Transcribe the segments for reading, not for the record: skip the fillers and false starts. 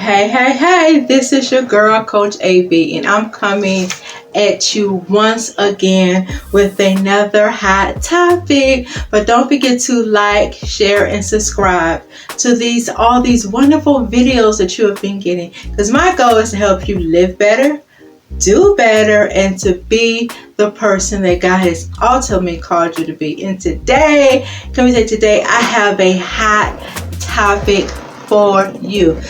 Hey, this is your girl, Coach AB, and I'm coming at you once again with another hot topic. But don't forget to like, share, and subscribe to all these wonderful videos that you have been getting. Because my goal is to help you live better, do better, and to be the person that God has ultimately called you to be. And today I have a hot topic for you.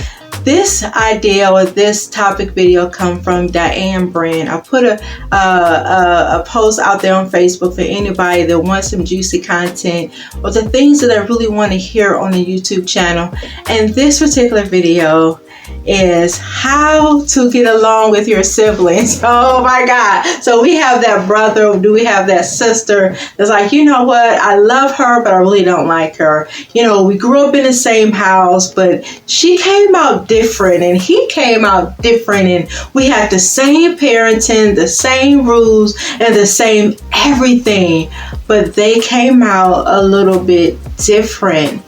This idea or this topic video come from Diane Brand. I put a post out there on Facebook for anybody that wants some juicy content or the things that I really want to hear on the YouTube channel. And this particular video is how to get along with your siblings. Oh my God. So we have that brother, do we have that sister that's like, you know what, I love her, but I really don't like her. You know, we grew up in the same house, but she came out different and he came out different, and we had the same parenting, the same rules, and the same everything, but they came out a little bit different.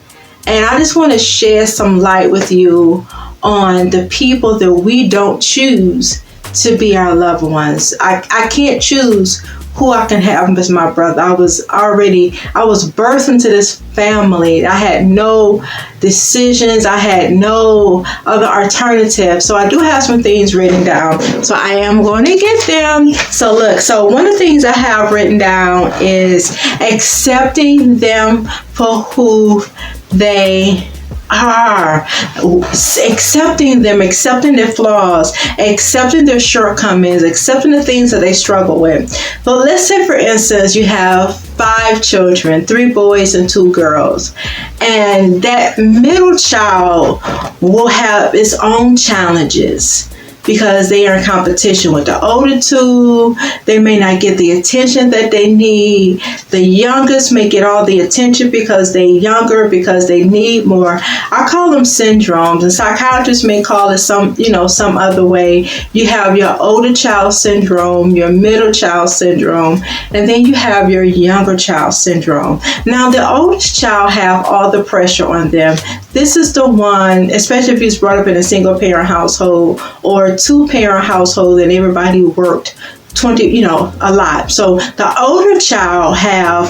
And I just want to share some light with you on the people that we don't choose to be our loved ones. I can't choose who I can have as my brother. I was birthed into this family. I had no decisions. I had no other alternative. So I do have some things written down. So I am going to get them. So look, one of the things I have written down is accepting them for who they are, accepting them, accepting their flaws, accepting their shortcomings, accepting the things that they struggle with. But let's say, for instance, you have 5 children, 3 boys and 2 girls, and that middle child will have its own challenges because they are in competition with the older 2. They may not get the attention that they need. The youngest may get all the attention because they're younger, because they need more. I call them syndromes, and psychiatrists may call it some other way. You have your older child syndrome, your middle child syndrome, and then you have your younger child syndrome. Now, the oldest child have all the pressure on them. This is the one, especially if he's brought up in a single parent household or 2-parent household and everybody worked a lot. So the older child have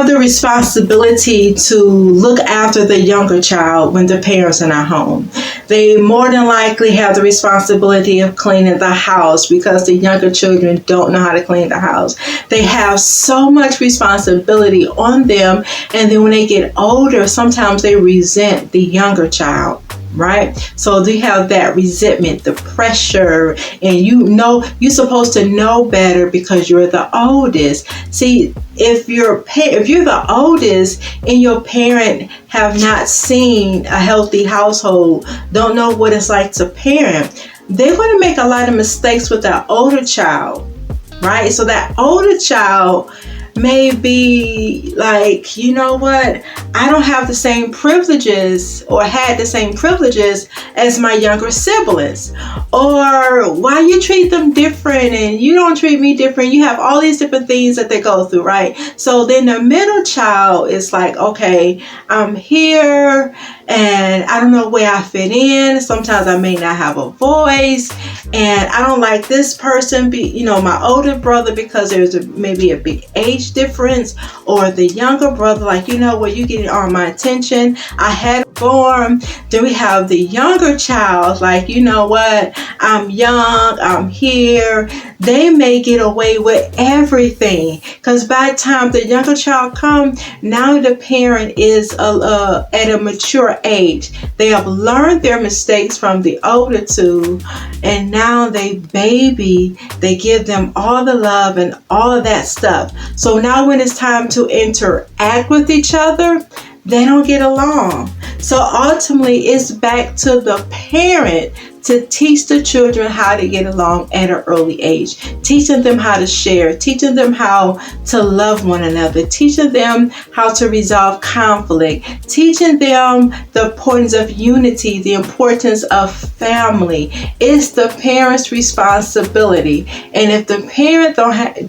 the responsibility to look after the younger child when the parents are not home. They more than likely have the responsibility of cleaning the house because the younger children don't know how to clean the house. They have so much responsibility on them, and then when they get older, sometimes they resent the younger child. Right? So they have that resentment, the pressure, and you're supposed to know better because you're the oldest. See, if you're the oldest and your parent have not seen a healthy household, don't know what it's like to parent, they're going to make a lot of mistakes with that older child, right? So that older child may be like, you know what, I don't have the same privileges or had the same privileges as my younger siblings, or why you treat them different and you don't treat me different. You have all these different things that they go through, right? So then the middle child is like, okay, I'm here and I don't know where I fit in. Sometimes I may not have a voice, and I don't like this person, my older brother, because there's maybe a big age difference, or the younger brother, like, you're getting all my attention. I had a form. Then we have the younger child, like, you know what, I'm young, I'm here. They may get away with everything because by the time the younger child comes, now the parent is at a mature age. They have learned their mistakes from the older 2, and now they give them all the love and all of that stuff. So now when it's time to interact with each other, they don't get along. So ultimately, it's back to the parent to teach the children how to get along at an early age, teaching them how to share, teaching them how to love one another, teaching them how to resolve conflict, teaching them the importance of unity, the importance of family. It's the parent's responsibility. And if the parent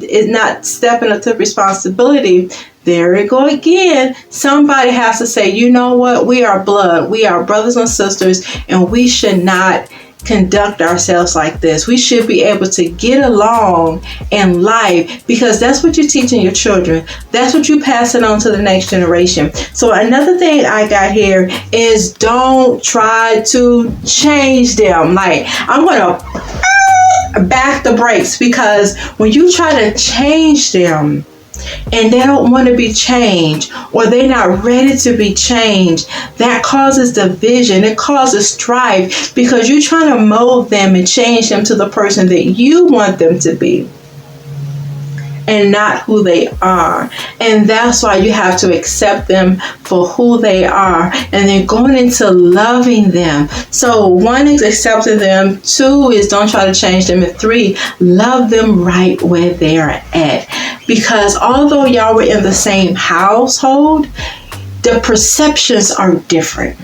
is not stepping up to responsibility, There we go again. Somebody has to say, you know what? We are blood. We are brothers and sisters, and we should not conduct ourselves like this. We should be able to get along in life, because that's what you're teaching your children. That's what you pass it on to the next generation. So another thing I got here is, don't try to change them. Like, I'm going to back the brakes, because when you try to change them and they don't want to be changed, or they're not ready to be changed, that causes division. It causes strife, because you're trying to mold them and change them to the person that you want them to be, and not who they are. And that's why you have to accept them for who they are, and then going into loving them. So 1 is accepting them, 2 is don't try to change them, and 3, love them right where they are at. Because although y'all were in the same household, the perceptions are different.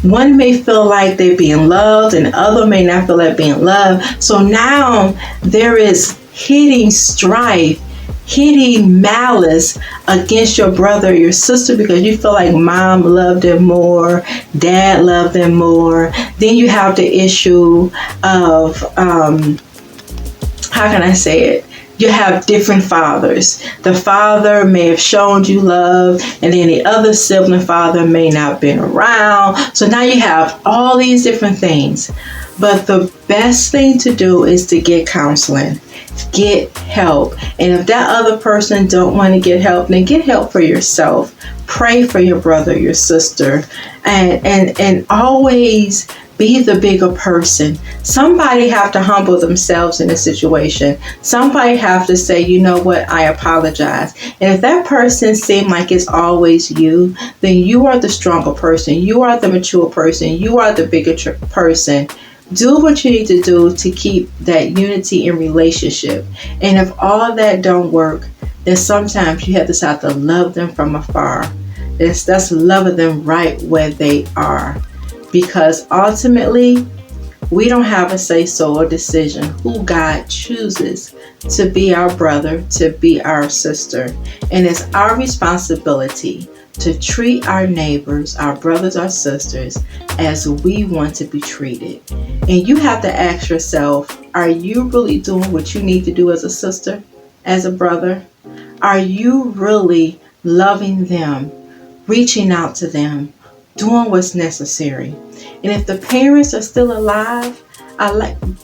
One may feel like they're being loved, and the other may not feel like being loved. So now there is hitting strife, hitting malice against your brother or your sister, because you feel like mom loved them more, dad loved them more. Then you have the issue of, how can I say it? You have different fathers. The father may have shown you love, and then the other sibling father may not have been around. So now you have all these different things. But the best thing to do is to get counseling, get help. And if that other person don't want to get help, then get help for yourself. Pray for your brother, your sister, and always be the bigger person. Somebody have to humble themselves in a situation. Somebody have to say, you know what, I apologize. And if that person seems like it's always you, then you are the stronger person. You are the mature person. You are the bigger person. Do what you need to do to keep that unity in relationship. And if all that don't work, then sometimes you have to start to love them from afar. That's loving them right where they are. Because ultimately, we don't have a say-so or decision who God chooses to be our brother, to be our sister. And it's our responsibility to treat our neighbors, our brothers, our sisters, as we want to be treated. And you have to ask yourself, are you really doing what you need to do as a sister, as a brother? Are you really loving them, reaching out to them, doing what's necessary? And if the parents are still alive,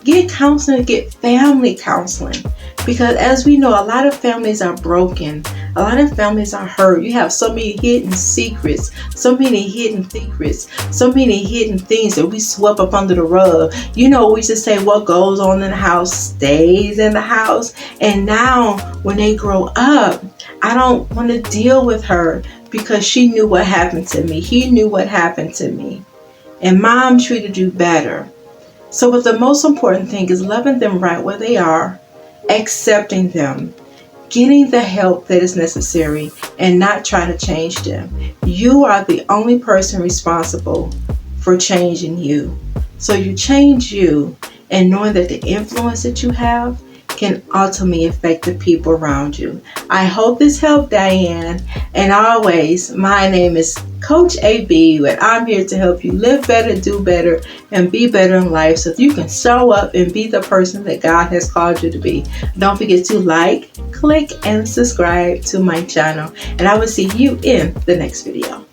get counseling, get family counseling. Because as we know, a lot of families are broken. A lot of families are hurt. You have so many hidden secrets, so many hidden secrets, so many hidden things that we swept up under the rug. You know, we just say what goes on in the house stays in the house. And now when they grow up, I don't want to deal with her because she knew what happened to me. He knew what happened to me. And mom treated you better. So but the most important thing is loving them right where they are, accepting them, getting the help that is necessary, and not trying to change them. You are the only person responsible for changing you. So you change you, and knowing that the influence that you have can ultimately affect the people around you. I hope this helped, Diane. And always, my name is Coach A.B., and I'm here to help you live better, do better, and be better in life so you can show up and be the person that God has called you to be. Don't forget to like, click, and subscribe to my channel. And I will see you in the next video.